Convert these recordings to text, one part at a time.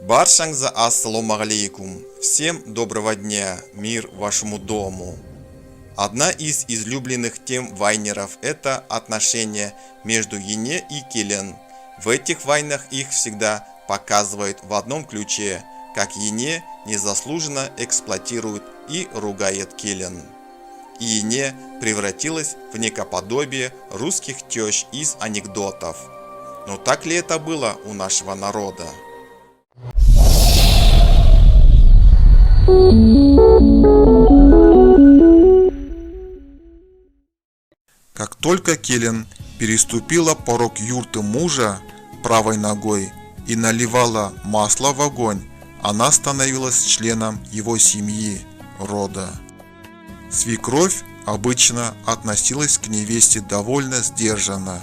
Баршаңызға ассаламу алейкум. Всем доброго дня, мир вашему дому. Одна из излюбленных тем вайнеров – это отношения между Йене и Келен. В этих вайнах их всегда показывают в одном ключе, как Йене незаслуженно эксплуатирует и ругает Келен. И Йене превратилась в некоподобие русских тещ из анекдотов. Но так ли это было у нашего народа? Как только Келен переступила порог юрты мужа правой ногой и наливала масло в огонь, она становилась членом его семьи, рода. Свекровь обычно относилась к невесте довольно сдержанно.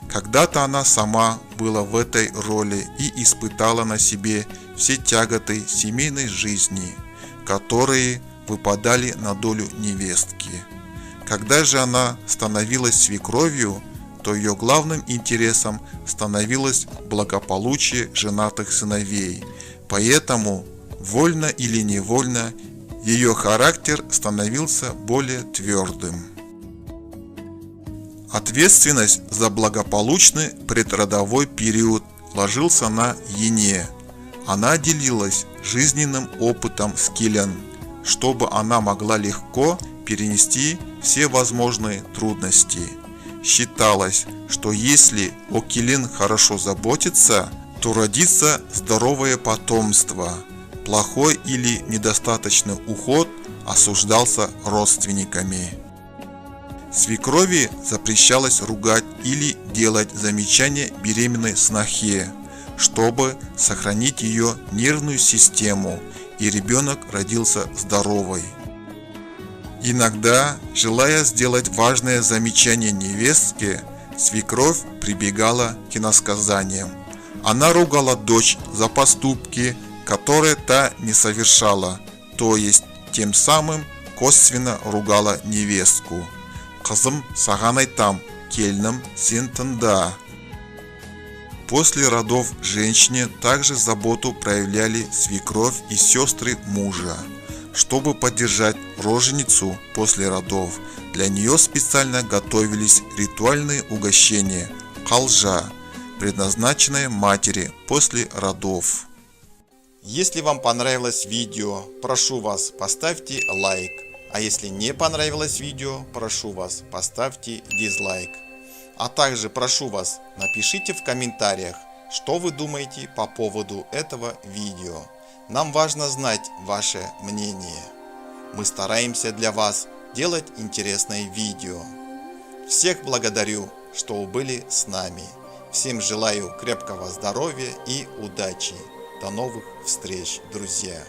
Когда-то она сама была в этой роли и испытала на себе все тяготы семейной жизни, которые выпадали на долю невестки. Когда же она становилась свекровью, то ее главным интересом становилось благополучие женатых сыновей. Поэтому, вольно или невольно, ее характер становился более твердым. Ответственность за благополучный предродовой период ложился на Йене. Она делилась жизненным опытом с Келен, чтобы она могла легко перенести все возможные трудности. Считалось, что если о Келен хорошо заботиться, то родится здоровое потомство. Плохой или недостаточный уход осуждался родственниками. Свекрови запрещалось ругать или делать замечания беременной снохе, чтобы сохранить ее нервную систему, и ребенок родился здоровый. Иногда, желая сделать важное замечание невестке, свекровь прибегала к иносказаниям. Она ругала дочь за поступки, которые та не совершала, то есть тем самым косвенно ругала невестку. «Қызым, саған айтам, келінім, сен тыңда». После родов женщине также заботу проявляли свекровь и сестры мужа. Чтобы поддержать роженицу после родов, для нее специально готовились ритуальные угощения «қалжа», предназначенные матери после родов. Если вам понравилось видео, прошу вас, поставьте лайк. А если не понравилось видео, прошу вас, поставьте дизлайк. А также прошу вас, напишите в комментариях, что вы думаете по поводу этого видео. Нам важно знать ваше мнение. Мы стараемся для вас делать интересные видео. Всех благодарю, что были с нами. Всем желаю крепкого здоровья и удачи. До новых встреч, друзья!